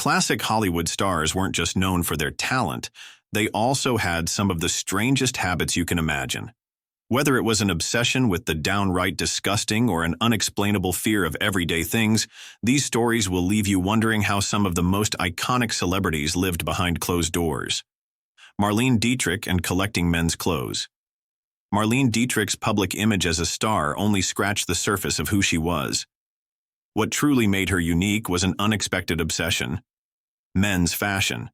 Classic Hollywood stars weren't just known for their talent, they also had some of the strangest habits you can imagine. Whether it was an obsession with the downright disgusting or an unexplainable fear of everyday things, these stories will leave you wondering how some of the most iconic celebrities lived behind closed doors. Marlene Dietrich and collecting men's clothes. Marlene Dietrich's public image as a star only scratched the surface of who she was. What truly made her unique was an unexpected obsession: men's fashion.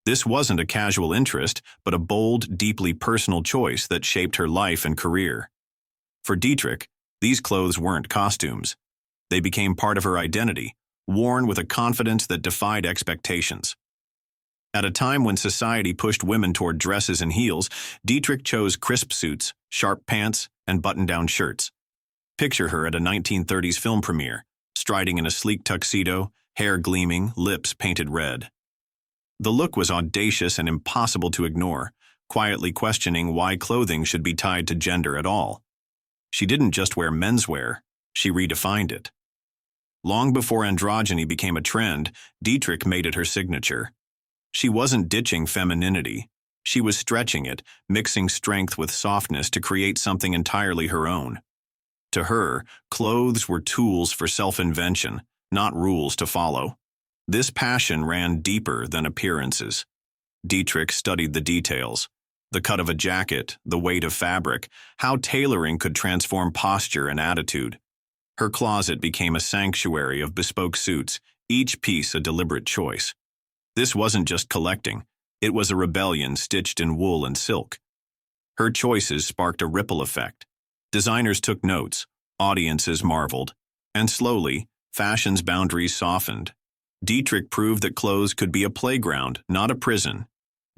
This wasn't a casual interest, but a bold, deeply personal choice that shaped her life and career. For Dietrich, these clothes weren't costumes. They became part of her identity, worn with a confidence that defied expectations. At a time when society pushed women toward dresses and heels, Dietrich chose crisp suits, sharp pants, and button-down shirts. Picture her at a 1930s film premiere, striding in a sleek tuxedo, hair gleaming, lips painted red. The look was audacious and impossible to ignore, quietly questioning why clothing should be tied to gender at all. She didn't just wear menswear, she redefined it. Long before androgyny became a trend, Dietrich made it her signature. She wasn't ditching femininity. She was stretching it, mixing strength with softness to create something entirely her own. To her, clothes were tools for self-invention, not rules to follow. This passion ran deeper than appearances. Dietrich studied the details: the cut of a jacket, the weight of fabric, how tailoring could transform posture and attitude. Her closet became a sanctuary of bespoke suits, each piece a deliberate choice. This wasn't just collecting, it was a rebellion stitched in wool and silk. Her choices sparked a ripple effect. Designers took notes, audiences marveled, and slowly, fashion's boundaries softened. Dietrich proved that clothes could be a playground, not a prison.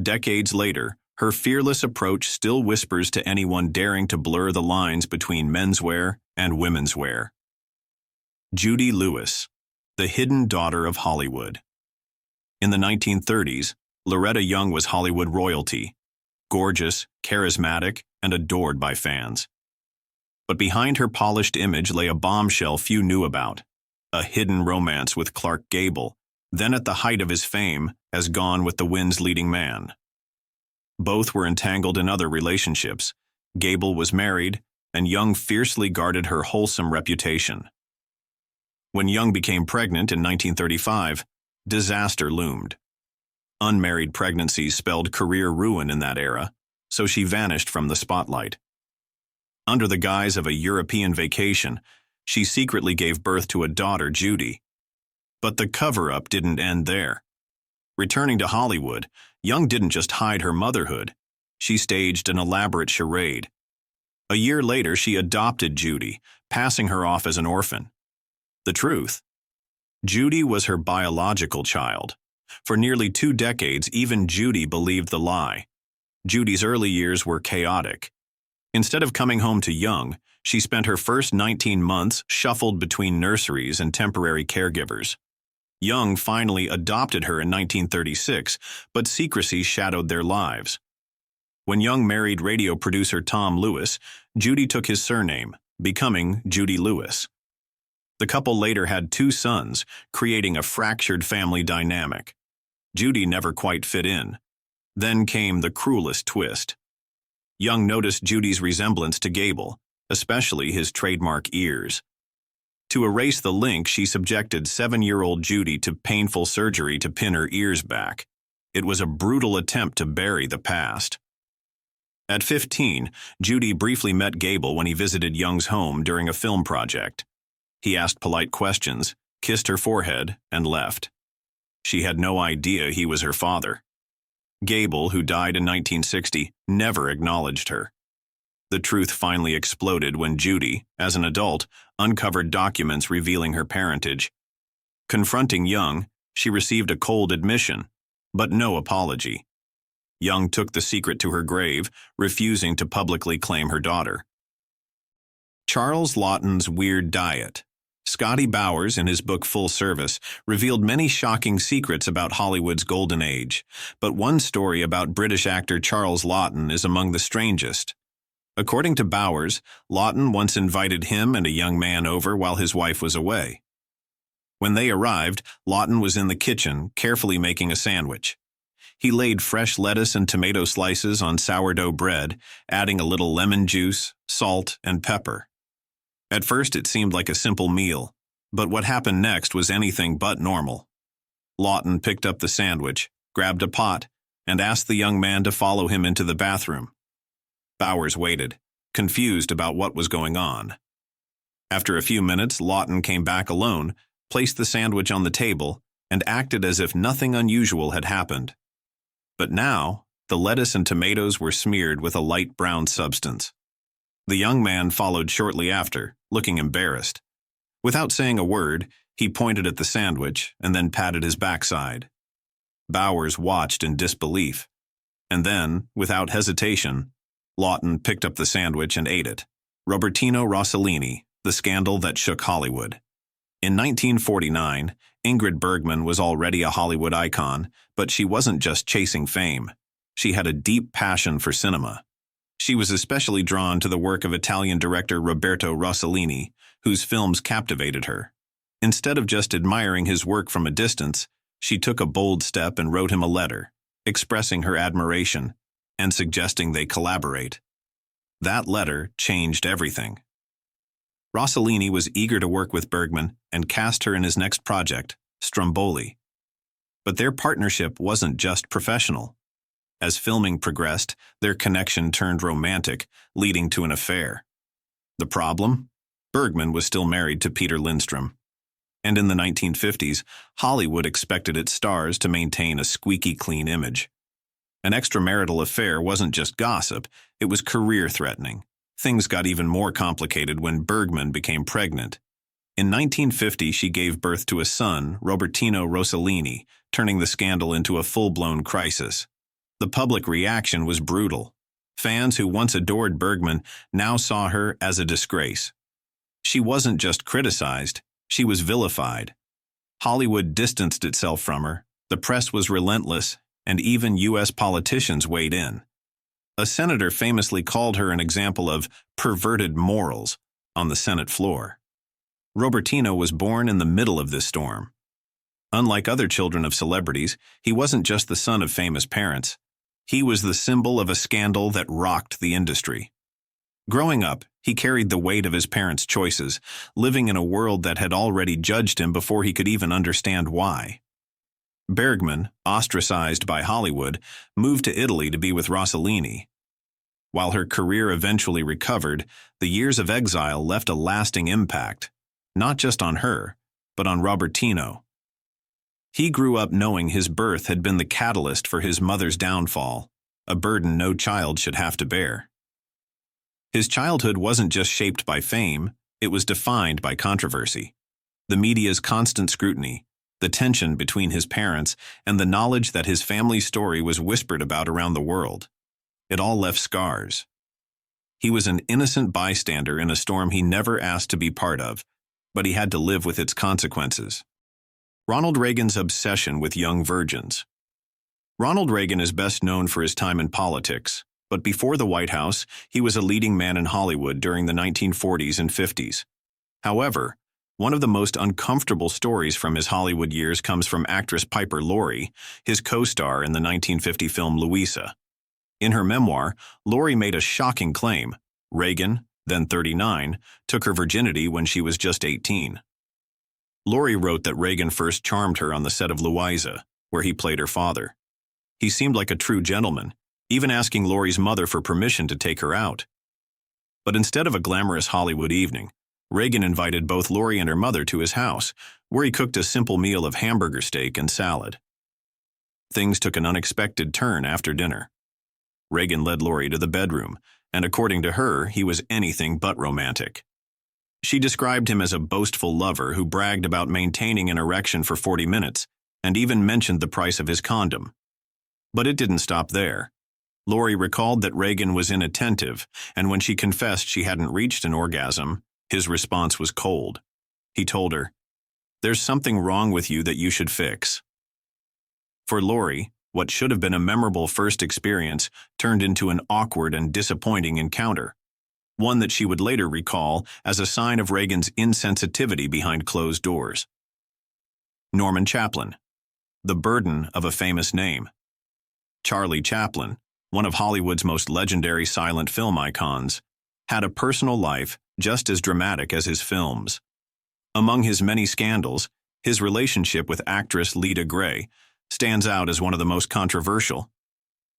Decades later, her fearless approach still whispers to anyone daring to blur the lines between menswear and womenswear. Judy Lewis, the hidden daughter of Hollywood. In the 1930s, Loretta Young was Hollywood royalty, gorgeous, charismatic, and adored by fans. But behind her polished image lay a bombshell few knew about: a hidden romance with Clark Gable, then at the height of his fame, as Gone with the Wind's leading man. Both were entangled in other relationships. Gable was married, and Young fiercely guarded her wholesome reputation. When Young became pregnant in 1935, disaster loomed. Unmarried pregnancies spelled career ruin in that era, so she vanished from the spotlight. Under the guise of a European vacation, she secretly gave birth to a daughter, Judy. But the cover-up didn't end there. Returning to Hollywood, Young didn't just hide her motherhood. She staged an elaborate charade. A year later, she adopted Judy, passing her off as an orphan. The truth: Judy was her biological child. For nearly 2 decades, even Judy believed the lie. Judy's early years were chaotic. Instead of coming home to Young, she spent her first 19 months shuffled between nurseries and temporary caregivers. Young finally adopted her in 1936, but secrecy shadowed their lives. When Young married radio producer Tom Lewis, Judy took his surname, becoming Judy Lewis. The couple later had 2 sons, creating a fractured family dynamic. Judy never quite fit in. Then came the cruelest twist. Young noticed Judy's resemblance to Gable, especially his trademark ears. To erase the link, she subjected 7-year-old Judy to painful surgery to pin her ears back. It was a brutal attempt to bury the past. At 15, Judy briefly met Gable when he visited Young's home during a film project. He asked polite questions, kissed her forehead, and left. She had no idea he was her father. Gable, who died in 1960, never acknowledged her. The truth finally exploded when Judy, as an adult, uncovered documents revealing her parentage. Confronting Young, she received a cold admission, but no apology. Young took the secret to her grave, refusing to publicly claim her daughter. Charles Laughton's Weird Diet. Scotty Bowers, in his book Full Service, revealed many shocking secrets about Hollywood's golden age, but one story about British actor Charles Laughton is among the strangest. According to Bowers, Laughton once invited him and a young man over while his wife was away. When they arrived, Laughton was in the kitchen, carefully making a sandwich. He laid fresh lettuce and tomato slices on sourdough bread, adding a little lemon juice, salt, and pepper. At first it seemed like a simple meal, but what happened next was anything but normal. Laughton picked up the sandwich, grabbed a pot, and asked the young man to follow him into the bathroom. Bowers waited, confused about what was going on. After a few minutes, Laughton came back alone, placed the sandwich on the table, and acted as if nothing unusual had happened. But now, the lettuce and tomatoes were smeared with a light brown substance. The young man followed shortly after, looking embarrassed. Without saying a word, he pointed at the sandwich and then patted his backside. Bowers watched in disbelief. And then, without hesitation, Laughton picked up the sandwich and ate it. Robertino Rossellini, the scandal that shook Hollywood. In 1949, Ingrid Bergman was already a Hollywood icon, but she wasn't just chasing fame. She had a deep passion for cinema. She was especially drawn to the work of Italian director Roberto Rossellini, whose films captivated her. Instead of just admiring his work from a distance, she took a bold step and wrote him a letter, expressing her admiration and suggesting they collaborate. That letter changed everything. Rossellini was eager to work with Bergman and cast her in his next project, Stromboli. But their partnership wasn't just professional. As filming progressed, their connection turned romantic, leading to an affair. The problem? Bergman was still married to Peter Lindstrom. And in the 1950s, Hollywood expected its stars to maintain a squeaky clean image. An extramarital affair wasn't just gossip, it was career-threatening. Things got even more complicated when Bergman became pregnant. In 1950, she gave birth to a son, Robertino Rossellini, turning the scandal into a full-blown crisis. The public reaction was brutal. Fans who once adored Bergman now saw her as a disgrace. She wasn't just criticized, she was vilified. Hollywood distanced itself from her, the press was relentless, and even U.S. politicians weighed in. A senator famously called her an example of perverted morals on the Senate floor. Robertino was born in the middle of this storm. Unlike other children of celebrities, he wasn't just the son of famous parents. He was the symbol of a scandal that rocked the industry. Growing up, he carried the weight of his parents' choices, living in a world that had already judged him before he could even understand why. Bergman, ostracized by Hollywood, moved to Italy to be with Rossellini. While her career eventually recovered, the years of exile left a lasting impact, not just on her, but on Robertino. He grew up knowing his birth had been the catalyst for his mother's downfall, a burden no child should have to bear. His childhood wasn't just shaped by fame, it was defined by controversy. The media's constant scrutiny, the tension between his parents, and the knowledge that his family's story was whispered about around the world. It all left scars. He was an innocent bystander in a storm he never asked to be part of, but he had to live with its consequences. Ronald Reagan's obsession with young virgins. Ronald Reagan is best known for his time in politics, but before the White House, he was a leading man in Hollywood during the 1940s and 50s. However, one of the most uncomfortable stories from his Hollywood years comes from actress Piper Laurie, his co-star in the 1950 film Louisa. In her memoir, Laurie made a shocking claim. Reagan, then 39, took her virginity when she was just 18. Laurie wrote that Reagan first charmed her on the set of Louisa, where he played her father. He seemed like a true gentleman, even asking Laurie's mother for permission to take her out. But instead of a glamorous Hollywood evening, Reagan invited both Laurie and her mother to his house, where he cooked a simple meal of hamburger steak and salad. Things took an unexpected turn after dinner. Reagan led Laurie to the bedroom, and according to her, he was anything but romantic. She described him as a boastful lover who bragged about maintaining an erection for 40 minutes, and even mentioned the price of his condom. But it didn't stop there. Laurie recalled that Reagan was inattentive, and when she confessed she hadn't reached an orgasm, his response was cold. He told her, "There's something wrong with you that you should fix." For Laurie, what should have been a memorable first experience turned into an awkward and disappointing encounter, one that she would later recall as a sign of Reagan's insensitivity behind closed doors. Norman Chaplin. The burden of a famous name. Charlie Chaplin, one of Hollywood's most legendary silent film icons, had a personal life just as dramatic as his films. Among his many scandals, his relationship with actress Lita Grey stands out as one of the most controversial.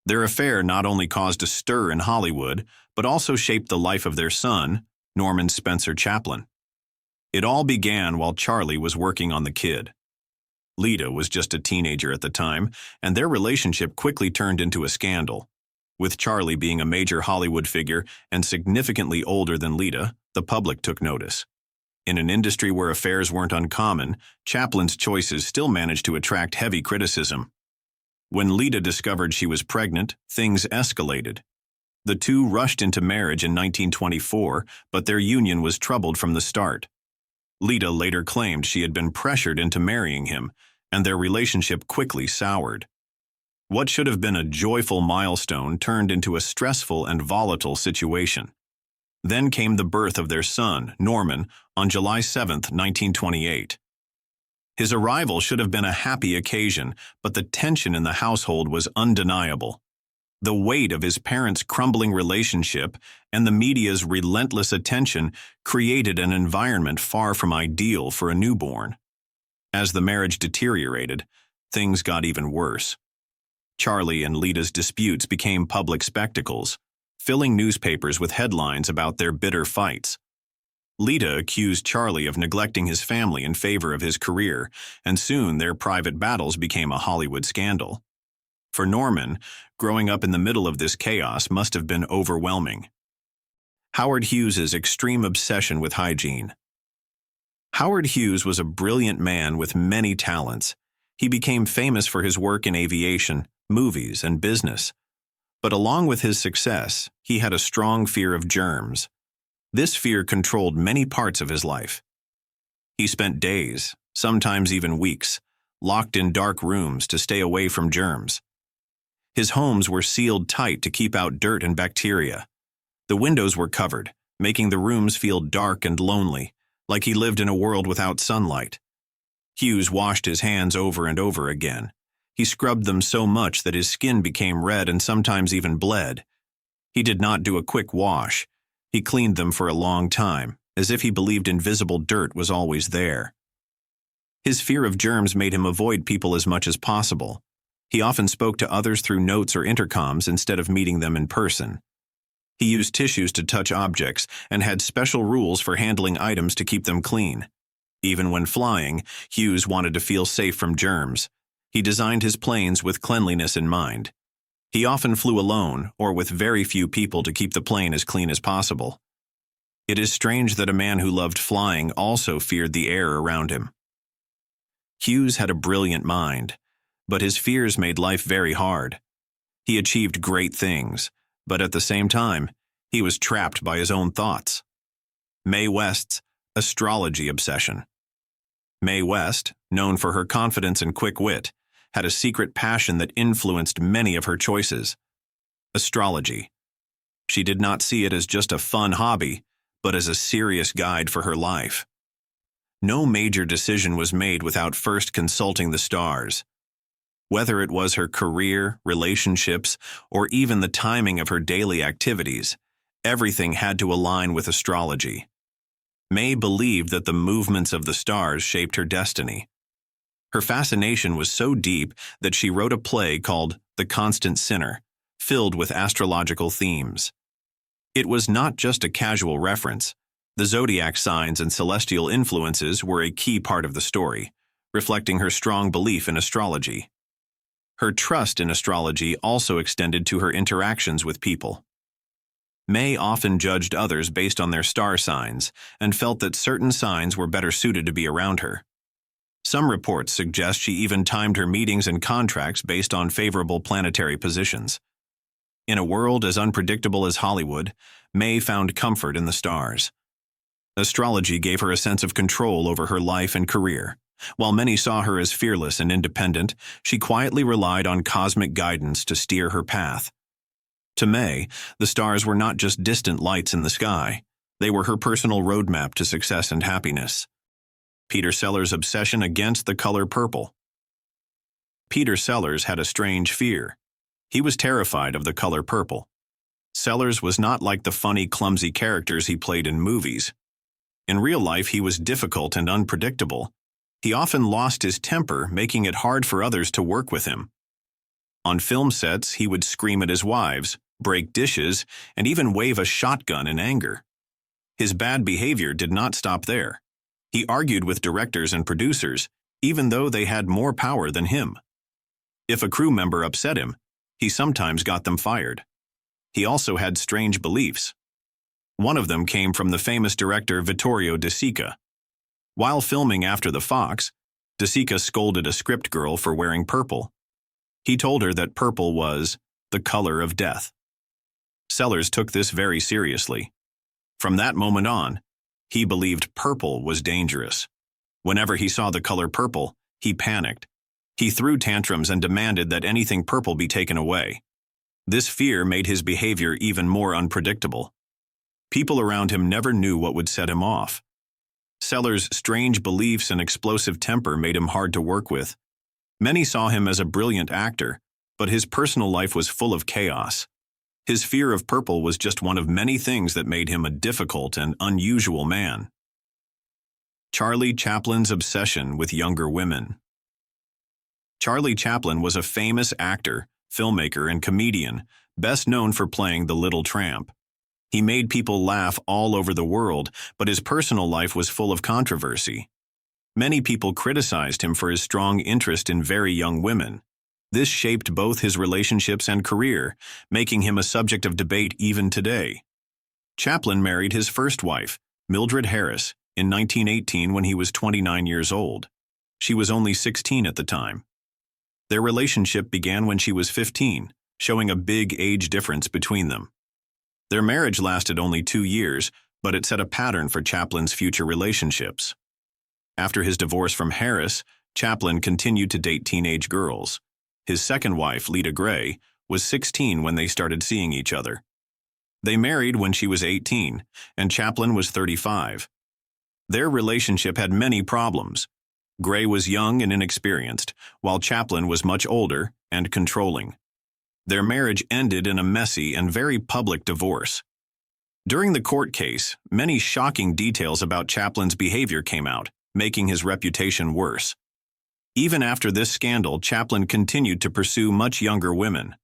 Their affair not only caused a stir in Hollywood, but also shaped the life of their son, Norman Spencer Chaplin. It all began while Charlie was working on The Kid. Lita was just a teenager at the time, and their relationship quickly turned into a scandal. With Charlie being a major Hollywood figure and significantly older than Lita, the public took notice. In an industry where affairs weren't uncommon, Chaplin's choices still managed to attract heavy criticism. When Lita discovered she was pregnant, things escalated. The two rushed into marriage in 1924, but their union was troubled from the start. Lita later claimed she had been pressured into marrying him, and their relationship quickly soured. What should have been a joyful milestone turned into a stressful and volatile situation. Then came the birth of their son, Norman, on July 7, 1928. His arrival should have been a happy occasion, but the tension in the household was undeniable. The weight of his parents' crumbling relationship and the media's relentless attention created an environment far from ideal for a newborn. As the marriage deteriorated, things got even worse. Charlie and Lita's disputes became public spectacles, filling newspapers with headlines about their bitter fights. Lita accused Charlie of neglecting his family in favor of his career, and soon their private battles became a Hollywood scandal. For Norman, growing up in the middle of this chaos must have been overwhelming. Howard Hughes's extreme obsession with hygiene. Howard Hughes was a brilliant man with many talents. He became famous for his work in aviation, movies, and business. But along with his success, he had a strong fear of germs. This fear controlled many parts of his life. He spent days, sometimes even weeks, locked in dark rooms to stay away from germs. His homes were sealed tight to keep out dirt and bacteria. The windows were covered, making the rooms feel dark and lonely, like he lived in a world without sunlight. Hughes washed his hands over and over again. He scrubbed them so much that his skin became red and sometimes even bled. He did not do a quick wash. He cleaned them for a long time, as if he believed invisible dirt was always there. His fear of germs made him avoid people as much as possible. He often spoke to others through notes or intercoms instead of meeting them in person. He used tissues to touch objects and had special rules for handling items to keep them clean. Even when flying, Hughes wanted to feel safe from germs. He designed his planes with cleanliness in mind. He often flew alone or with very few people to keep the plane as clean as possible. It is strange that a man who loved flying also feared the air around him. Hughes had a brilliant mind, but his fears made life very hard. He achieved great things, but at the same time, he was trapped by his own thoughts. Mae West's astrology obsession. Mae West, known for her confidence and quick wit, had a secret passion that influenced many of her choices. Astrology. She did not see it as just a fun hobby, but as a serious guide for her life. No major decision was made without first consulting the stars. Whether it was her career, relationships, or even the timing of her daily activities, everything had to align with astrology. Mae believed that the movements of the stars shaped her destiny. Her fascination was so deep that she wrote a play called The Constant Sinner, filled with astrological themes. It was not just a casual reference. The zodiac signs and celestial influences were a key part of the story, reflecting her strong belief in astrology. Her trust in astrology also extended to her interactions with people. Mae often judged others based on their star signs and felt that certain signs were better suited to be around her. Some reports suggest she even timed her meetings and contracts based on favorable planetary positions. In a world as unpredictable as Hollywood, Mae found comfort in the stars. Astrology gave her a sense of control over her life and career. While many saw her as fearless and independent, she quietly relied on cosmic guidance to steer her path. To Mae, the stars were not just distant lights in the sky. They were her personal roadmap to success and happiness. Peter Sellers' obsession against the color purple. Peter Sellers had a strange fear. He was terrified of the color purple. Sellers was not like the funny, clumsy characters he played in movies. In real life, he was difficult and unpredictable. He often lost his temper, making it hard for others to work with him. On film sets, he would scream at his wives, break dishes, and even wave a shotgun in anger. His bad behavior did not stop there. He argued with directors and producers, even though they had more power than him. If a crew member upset him, he sometimes got them fired. He also had strange beliefs. One of them came from the famous director Vittorio De Sica. While filming After the Fox, De Sica scolded a script girl for wearing purple. He told her that purple was the color of death. Sellers took this very seriously. From that moment on, he believed purple was dangerous. Whenever he saw the color purple, he panicked. He threw tantrums and demanded that anything purple be taken away. This fear made his behavior even more unpredictable. People around him never knew what would set him off. Sellers' strange beliefs and explosive temper made him hard to work with. Many saw him as a brilliant actor, but his personal life was full of chaos. His fear of purple was just one of many things that made him a difficult and unusual man. Charlie Chaplin's obsession with younger women. Charlie Chaplin was a famous actor, filmmaker, and comedian, best known for playing the Little Tramp. He made people laugh all over the world, but his personal life was full of controversy. Many people criticized him for his strong interest in very young women. This shaped both his relationships and career, making him a subject of debate even today. Chaplin married his first wife, Mildred Harris, in 1918 when he was 29 years old. She was only 16 at the time. Their relationship began when she was 15, showing a big age difference between them. Their marriage lasted only 2 years, but it set a pattern for Chaplin's future relationships. After his divorce from Harris, Chaplin continued to date teenage girls. His second wife, Lita Gray, was 16 when they started seeing each other. They married when she was 18, and Chaplin was 35. Their relationship had many problems. Gray was young and inexperienced, while Chaplin was much older and controlling. Their marriage ended in a messy and very public divorce. During the court case, many shocking details about Chaplin's behavior came out, making his reputation worse. Even after this scandal, Chaplin continued to pursue much younger women.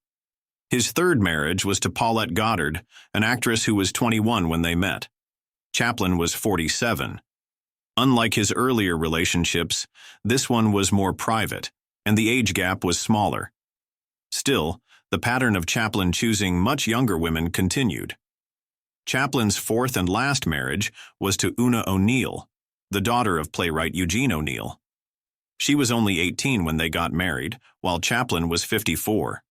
His third marriage was to Paulette Goddard, an actress who was 21 when they met. Chaplin was 47. Unlike his earlier relationships, this one was more private, and the age gap was smaller. Still, the pattern of Chaplin choosing much younger women continued. Chaplin's fourth and last marriage was to Una O'Neill, the daughter of playwright Eugene O'Neill. She was only 18 when they got married, while Chaplin was 54.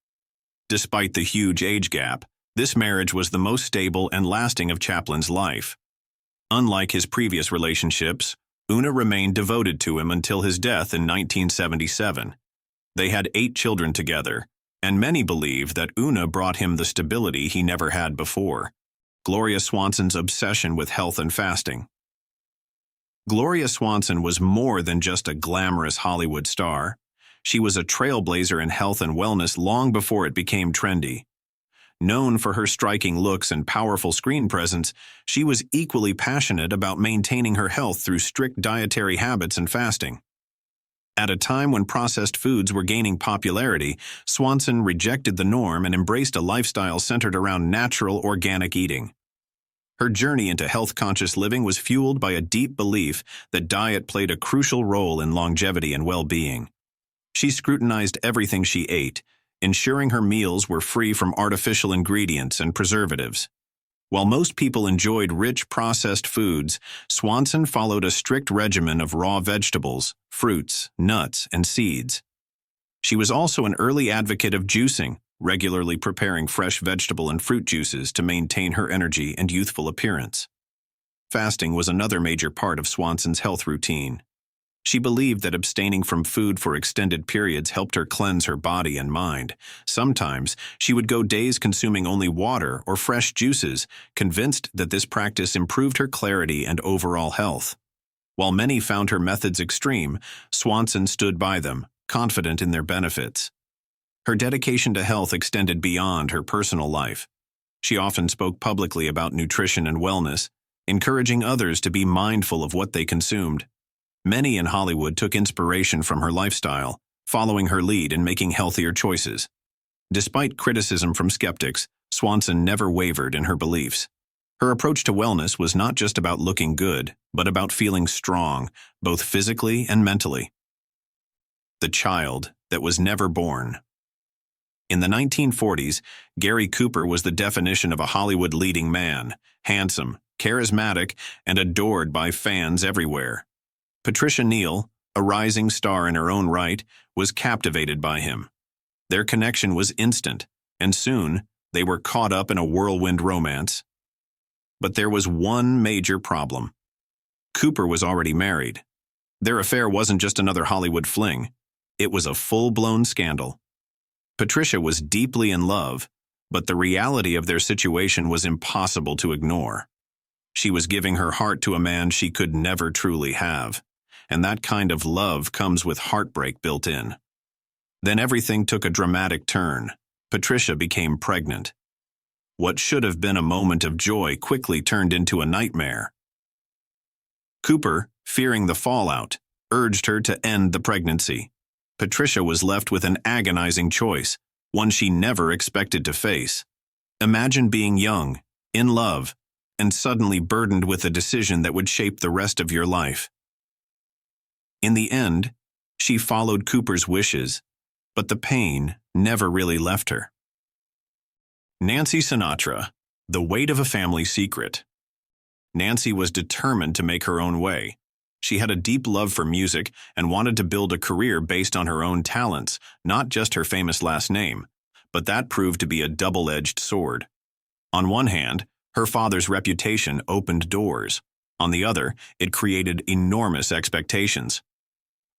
Despite the huge age gap, this marriage was the most stable and lasting of Chaplin's life. Unlike his previous relationships, Una remained devoted to him until his death in 1977. They had 8 children together, and many believe that Una brought him the stability he never had before. Gloria Swanson's obsession with health and fasting. Gloria Swanson was more than just a glamorous Hollywood star. She was a trailblazer in health and wellness long before it became trendy. Known for her striking looks and powerful screen presence, she was equally passionate about maintaining her health through strict dietary habits and fasting. At a time when processed foods were gaining popularity, Swanson rejected the norm and embraced a lifestyle centered around natural, organic eating. Her journey into health-conscious living was fueled by a deep belief that diet played a crucial role in longevity and well-being. She scrutinized everything she ate, ensuring her meals were free from artificial ingredients and preservatives. While most people enjoyed rich processed foods, Swanson followed a strict regimen of raw vegetables, fruits, nuts, and seeds. She was also an early advocate of juicing, regularly preparing fresh vegetable and fruit juices to maintain her energy and youthful appearance. Fasting was another major part of Swanson's health routine. She believed that abstaining from food for extended periods helped her cleanse her body and mind. Sometimes, she would go days consuming only water or fresh juices, convinced that this practice improved her clarity and overall health. While many found her methods extreme, Swanson stood by them, confident in their benefits. Her dedication to health extended beyond her personal life. She often spoke publicly about nutrition and wellness, encouraging others to be mindful of what they consumed. Many in Hollywood took inspiration from her lifestyle, following her lead in making healthier choices. Despite criticism from skeptics, Swanson never wavered in her beliefs. Her approach to wellness was not just about looking good, but about feeling strong, both physically and mentally. The child that was never born. In the 1940s, Gary Cooper was the definition of a Hollywood leading man, handsome, charismatic, and adored by fans everywhere. Patricia Neal, a rising star in her own right, was captivated by him. Their connection was instant, and soon they were caught up in a whirlwind romance. But there was one major problem. Cooper was already married. Their affair wasn't just another Hollywood fling. It was a full-blown scandal. Patricia was deeply in love, but the reality of their situation was impossible to ignore. She was giving her heart to a man she could never truly have, and that kind of love comes with heartbreak built in. Then everything took a dramatic turn. Patricia became pregnant. What should have been a moment of joy quickly turned into a nightmare. Cooper, fearing the fallout, urged her to end the pregnancy. Patricia was left with an agonizing choice, one she never expected to face. Imagine being young, in love, and suddenly burdened with a decision that would shape the rest of your life. In the end, she followed Cooper's wishes, but the pain never really left her. Nancy Sinatra, the weight of a family secret. Nancy was determined to make her own way. She had a deep love for music and wanted to build a career based on her own talents, not just her famous last name. But that proved to be a double-edged sword. On one hand, her father's reputation opened doors. On the other, it created enormous expectations.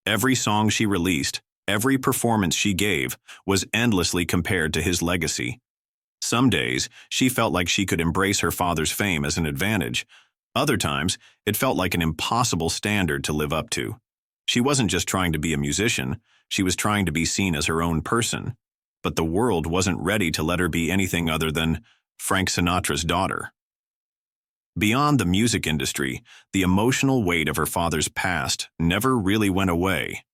Every song she released, every performance she gave, was endlessly compared to his legacy. Some days, she felt like she could embrace her father's fame as an advantage. Other times, it felt like an impossible standard to live up to. She wasn't just trying to be a musician, she was trying to be seen as her own person. But the world wasn't ready to let her be anything other than Frank Sinatra's daughter. Beyond the music industry, the emotional weight of her father's past never really went away.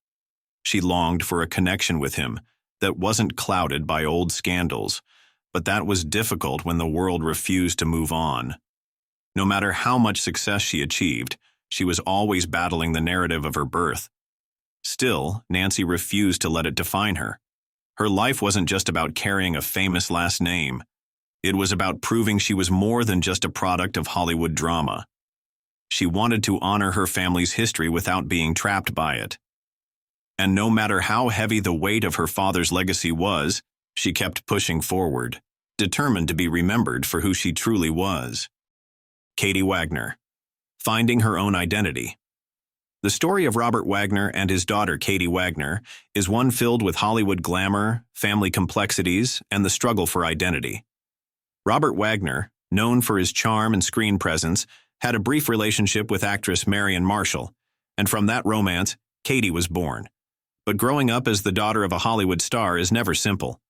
She longed for a connection with him that wasn't clouded by old scandals, but that was difficult when the world refused to move on. No matter how much success she achieved, she was always battling the narrative of her birth. Still, Nancy refused to let it define her. Her life wasn't just about carrying a famous last name. It was about proving she was more than just a product of Hollywood drama. She wanted to honor her family's history without being trapped by it. And no matter how heavy the weight of her father's legacy was, she kept pushing forward, determined to be remembered for who she truly was. Katie Wagner, finding her own identity. The story of Robert Wagner and his daughter Katie Wagner is one filled with Hollywood glamour, family complexities, and the struggle for identity. Robert Wagner, known for his charm and screen presence, had a brief relationship with actress Marion Marshall, and from that romance, Katie was born. But growing up as the daughter of a Hollywood star is never simple.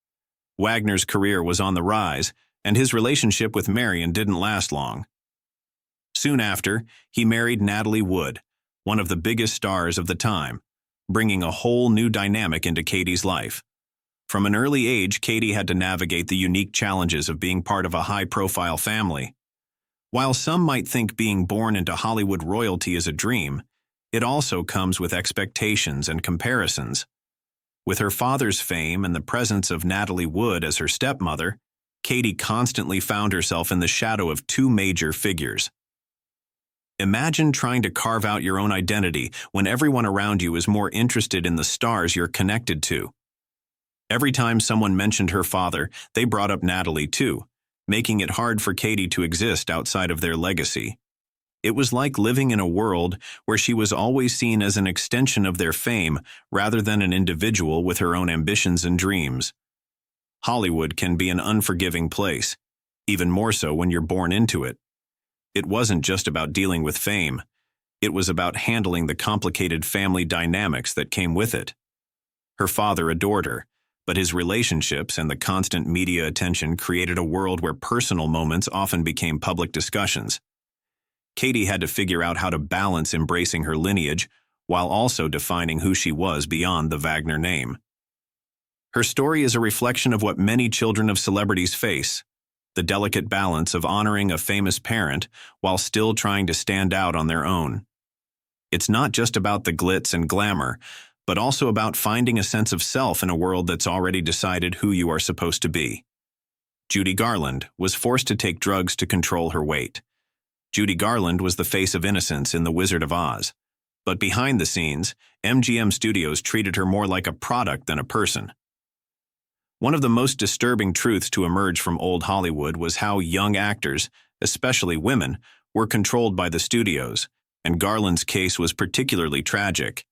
Wagner's career was on the rise, and his relationship with Marion didn't last long. Soon after, he married Natalie Wood, one of the biggest stars of the time, bringing a whole new dynamic into Katie's life. From an early age, Katie had to navigate the unique challenges of being part of a high-profile family. While some might think being born into Hollywood royalty is a dream, it also comes with expectations and comparisons. With her father's fame and the presence of Natalie Wood as her stepmother, Katie constantly found herself in the shadow of two major figures. Imagine trying to carve out your own identity when everyone around you is more interested in the stars you're connected to. Every time someone mentioned her father, they brought up Natalie too, making it hard for Katie to exist outside of their legacy. It was like living in a world where she was always seen as an extension of their fame rather than an individual with her own ambitions and dreams. Hollywood can be an unforgiving place, even more so when you're born into it. It wasn't just about dealing with fame. It was about handling the complicated family dynamics that came with it. Her father adored her, but his relationships and the constant media attention created a world where personal moments often became public discussions. Katie had to figure out how to balance embracing her lineage while also defining who she was beyond the Wagner name. Her story is a reflection of what many children of celebrities face, the delicate balance of honoring a famous parent while still trying to stand out on their own. It's not just about the glitz and glamour, but also about finding a sense of self in a world that's already decided who you are supposed to be. Judy Garland was forced to take drugs to control her weight. Judy Garland was the face of innocence in The Wizard of Oz. But behind the scenes, MGM Studios treated her more like a product than a person. One of the most disturbing truths to emerge from old Hollywood was how young actors, especially women, were controlled by the studios, and Garland's case was particularly tragic.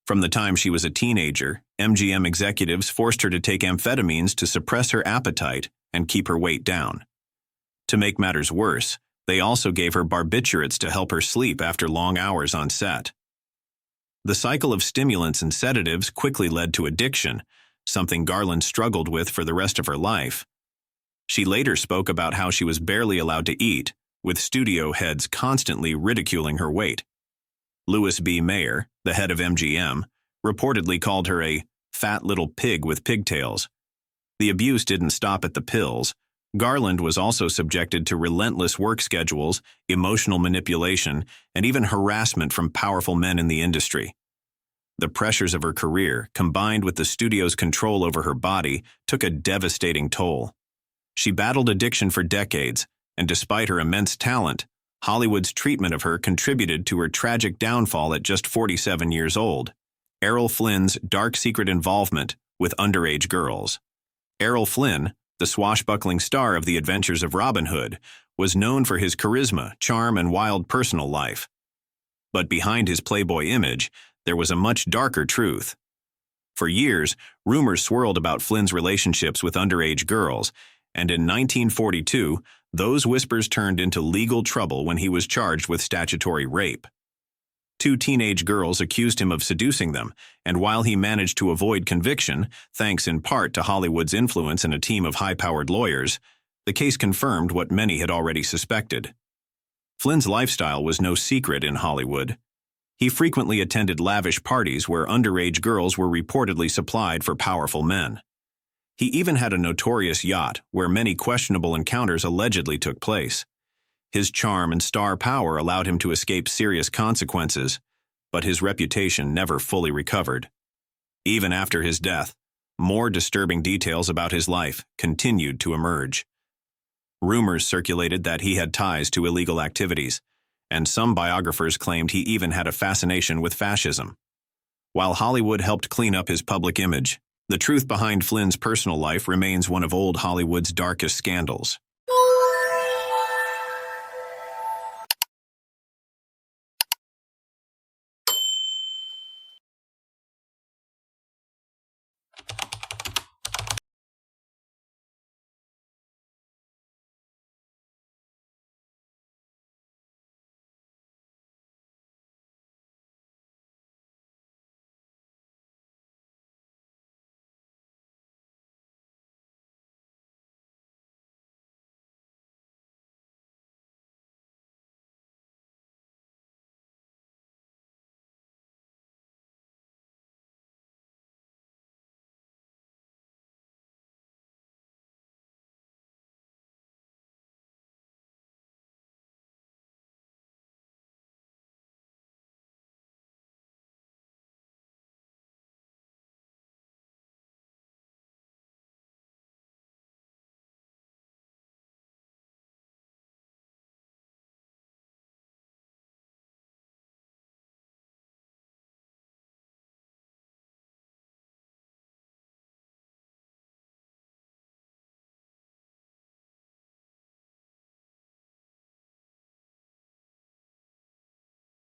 From the time she was a teenager, MGM executives forced her to take amphetamines to suppress her appetite and keep her weight down. To make matters worse, they also gave her barbiturates to help her sleep after long hours on set. The cycle of stimulants and sedatives quickly led to addiction, something Garland struggled with for the rest of her life. She later spoke about how she was barely allowed to eat, with studio heads constantly ridiculing her weight. Louis B. Mayer, the head of MGM, reportedly called her a fat little pig with pigtails. The abuse didn't stop at the pills. Garland was also subjected to relentless work schedules, emotional manipulation, and even harassment from powerful men in the industry. The pressures of her career, combined with the studio's control over her body, took a devastating toll. She battled addiction for decades, and despite her immense talent, Hollywood's treatment of her contributed to her tragic downfall at just 47 years old. Errol Flynn's dark secret involvement with underage girls. Errol Flynn, the swashbuckling star of The Adventures of Robin Hood, was known for his charisma, charm, and wild personal life. But behind his playboy image, there was a much darker truth. For years, rumors swirled about Flynn's relationships with underage girls, and in 1942, those whispers turned into legal trouble when he was charged with statutory rape. 2 teenage girls accused him of seducing them, and while he managed to avoid conviction, thanks in part to Hollywood's influence and a team of high-powered lawyers, the case confirmed what many had already suspected. Flynn's lifestyle was no secret in Hollywood. He frequently attended lavish parties where underage girls were reportedly supplied for powerful men. He even had a notorious yacht where many questionable encounters allegedly took place. His charm and star power allowed him to escape serious consequences, but his reputation never fully recovered. Even after his death, more disturbing details about his life continued to emerge. Rumors circulated that he had ties to illegal activities, and some biographers claimed he even had a fascination with fascism. While Hollywood helped clean up his public image, the truth behind Flynn's personal life remains one of old Hollywood's darkest scandals.